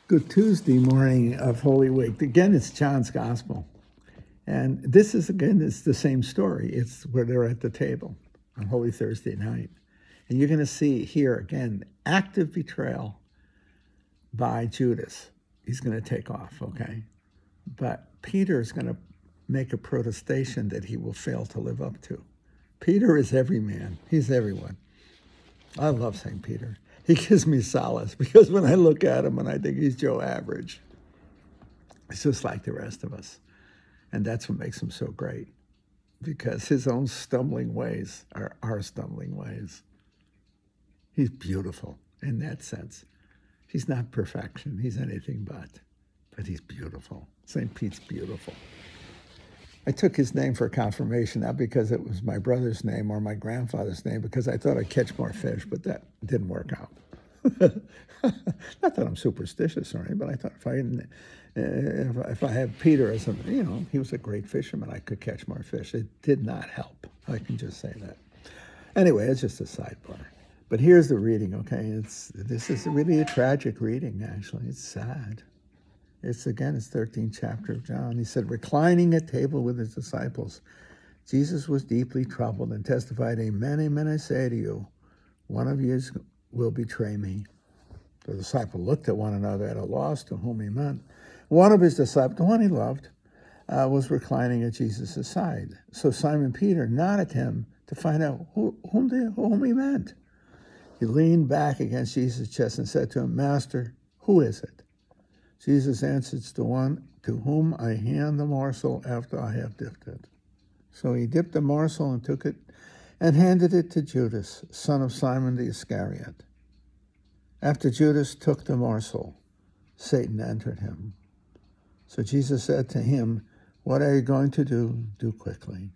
Good Tuesday morning of Holy Week. Again, it's John's Gospel. And this is, again, it's the same story. It's where they're at the table on Holy Thursday night. And you're going to see here, again, active betrayal by Judas. He's going to take off, okay? But Peter is going to make a protestation that he will fail to live up to. Peter is every man. He's everyone. I love St. Peter. He gives me solace because when I look at him and I think he's Joe Average, it's just like the rest of us. And that's what makes him so great, because his own stumbling ways are our stumbling ways. He's beautiful in that sense. He's not perfection. He's anything but he's beautiful. St. Pete's beautiful. I took his name for confirmation, not because it was my brother's name or my grandfather's name, because I thought I'd catch more fish, but that didn't work out. Not that I'm superstitious or anything, but I thought if I had Peter as he was a great fisherman, I could catch more fish. It did not help. I can just say that. Anyway, it's just a sidebar. But here's the reading, okay? This is really a tragic reading, actually. It's sad. It's 13th chapter of John. He said, reclining at table with his disciples, Jesus was deeply troubled and testified, amen, amen, I say to you, one of you will betray me. The disciples looked at one another at a loss to whom he meant. One of his disciples, the one he loved, was reclining at Jesus' side. So Simon Peter nodded him to find out whom he meant. He leaned back against Jesus' chest and said to him, Master, who is it? Jesus answered, the one to whom I hand the morsel after I have dipped it. So he dipped the morsel and took it and handed it to Judas, son of Simon the Iscariot. After Judas took the morsel, Satan entered him. So Jesus said to him, what are you going to do? Do quickly.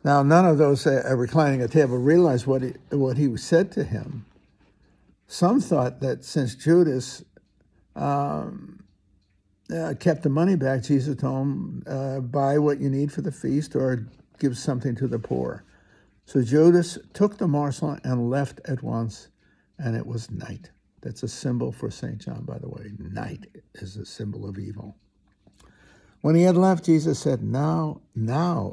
Now, none of those reclining at table realized what he said to him. Some thought that since Judas kept the money back, Jesus told him, buy what you need for the feast or give something to the poor. So Judas took the morsel and left at once, and it was night. That's a symbol for St. John, by the way. Night is a symbol of evil. When he had left, Jesus said, now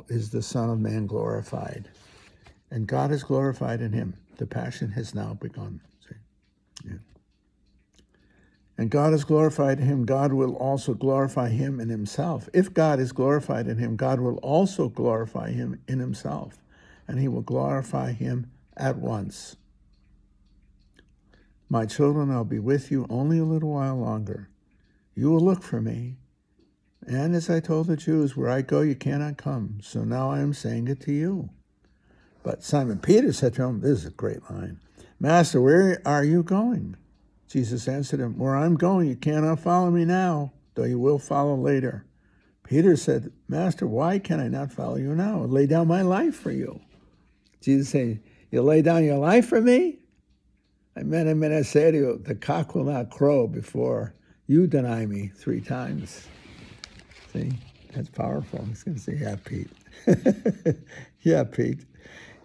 is the Son of Man glorified, and God is glorified in him. The passion has now begun. See? Yeah. And God is glorified in him, God will also glorify him in himself. If God is glorified in him, God will also glorify him in himself, and he will glorify him at once. My children, I'll be with you only a little while longer. You will look for me. And as I told the Jews, where I go, you cannot come. So now I am saying it to you. But Simon Peter said to him, this is a great line, Master, where are you going? Jesus answered him, where I'm going, you cannot follow me now, though you will follow later. Peter said, Master, why can I not follow you now? I'll lay down my life for you. Jesus said, you'll lay down your life for me? Amen, I say to you, the cock will not crow before you deny me 3 times. See, that's powerful. He's going to say, yeah, Pete. Yeah, Pete.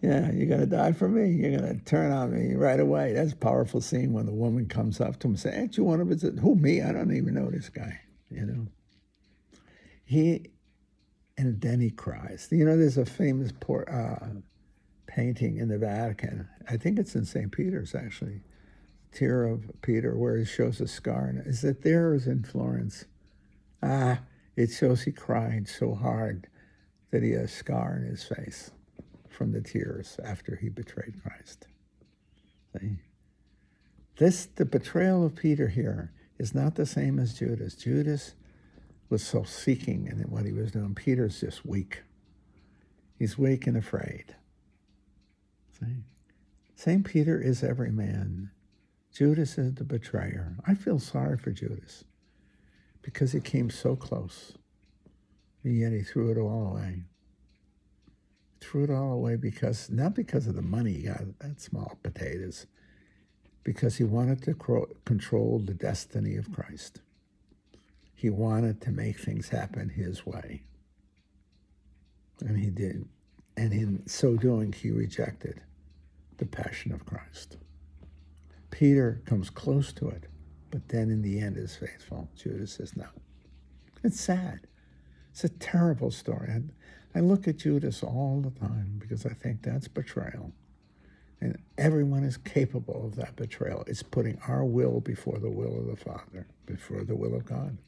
Yeah, you're going to die for me. You're going to turn on me right away. That's a powerful scene when the woman comes up to him and says, ain't you one of us? Who, me? I don't even know this guy, And then he cries. There's a famous painting in the Vatican. I think it's in St. Peter's, actually. Tear of Peter, where he shows a scar. Is it there or is it in Florence? It shows he cried so hard that he has a scar in his face from the tears after he betrayed Christ. See? The betrayal of Peter here is not the same as Judas. Judas was self-seeking in what he was doing. Peter's just weak. He's weak and afraid. See? St. Peter is every man. Judas is the betrayer. I feel sorry for Judas because he came so close, and yet he threw it all away. Threw it all away not because of the money he got, that's small potatoes, because he wanted to control the destiny of Christ. He wanted to make things happen his way. And he did. And in so doing, he rejected the passion of Christ. Peter comes close to it, but then in the end is faithful. Judas says no. It's sad. It's a terrible story. I look at Judas all the time because I think that's betrayal. And everyone is capable of that betrayal. It's putting our will before the will of the Father, before the will of God.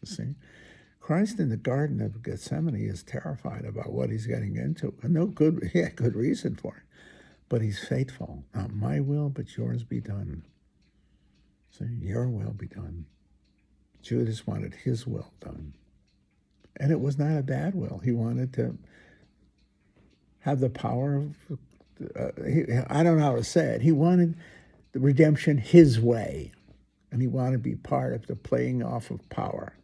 You see? Christ in the Garden of Gethsemane is terrified about what he's getting into. And he had good reason for it. But he's faithful. Not my will, but yours be done. See, your will be done. Judas wanted his will done. And it was not a bad will. He wanted to have the power of, I don't know how to say it. He wanted the redemption his way. And he wanted to be part of the playing off of power,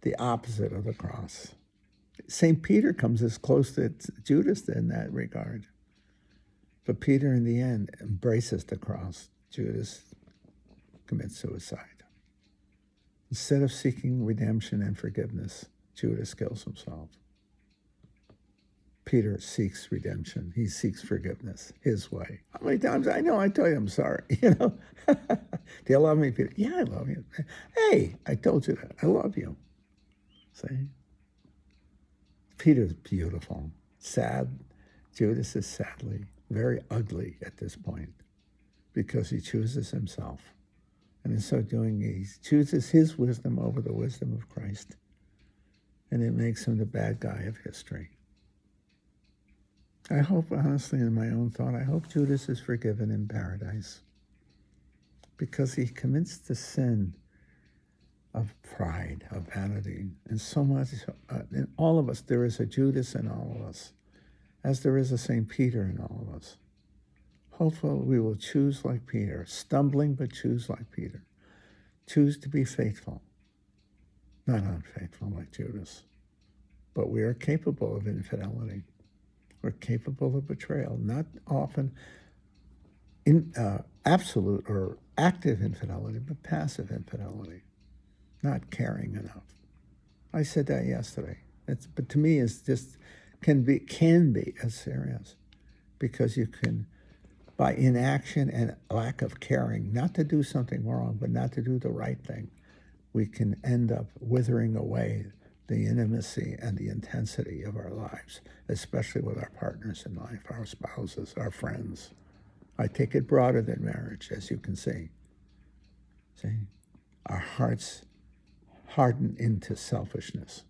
the opposite of the cross. St. Peter comes as close to Judas in that regard. But Peter, in the end, embraces the cross. Judas commits suicide. Instead of seeking redemption and forgiveness, Judas kills himself. Peter seeks redemption. He seeks forgiveness his way. How many times I tell you I'm sorry, Do you love me, Peter? Yeah, I love you. Hey, I told you that. I love you. See? Peter's beautiful. Sad. Judas is sadly very ugly at this point because he chooses himself. And in so doing, he chooses his wisdom over the wisdom of Christ. And it makes him the bad guy of history. I hope, honestly, in my own thought, I hope Judas is forgiven in paradise because he commits the sin of pride, of vanity. And so much, in all of us, there is a Judas in all of us, as there is a St. Peter in all of us. Hopefully we will choose like Peter, stumbling but choose like Peter. Choose to be faithful, not unfaithful like Judas. But we are capable of infidelity. We're capable of betrayal, not often in absolute or active infidelity, but passive infidelity, not caring enough. I said that yesterday. But to me, it's just can be as serious because you can, by inaction and lack of caring, not to do something wrong, but not to do the right thing, we can end up withering away the intimacy and the intensity of our lives, especially with our partners in life, our spouses, our friends. I take it broader than marriage, as you can see. See? Our hearts harden into selfishness.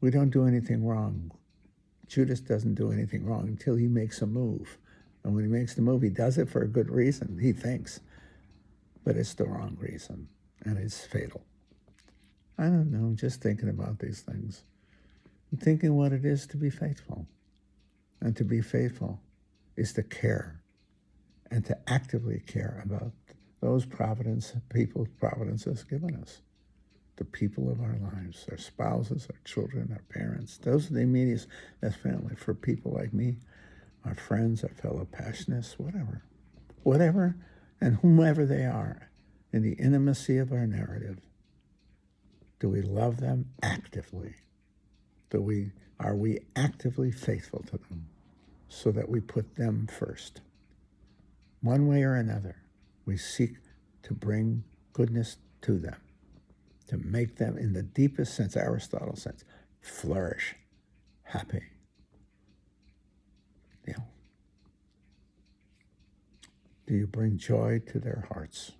We don't do anything wrong. Judas doesn't do anything wrong until he makes a move. And when he makes the move, he does it for a good reason, he thinks. But it's the wrong reason, and it's fatal. I don't know, I'm just thinking about these things. I'm thinking what it is to be faithful. And to be faithful is to care and to actively care about those people Providence has given us. The people of our lives, our spouses, our children, our parents. Those are the immediate family for people like me, our friends, our fellow Passionists, whatever, and whomever they are, in the intimacy of our narrative. Do we love them actively? Are we actively faithful to them so that we put them first? One way or another, we seek to bring goodness to them, to make them, in the deepest sense, Aristotle sense, flourish, happy. Do you bring joy to their hearts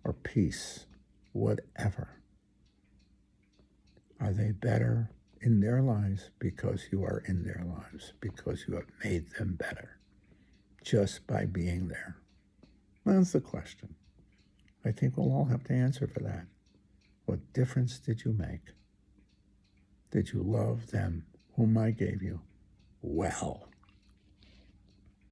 or peace, whatever? Are they better in their lives because you are in their lives, because you have made them better just by being there? That's the question. I think we'll all have to answer for that. What difference did you make? Did you love them, whom I gave you, well?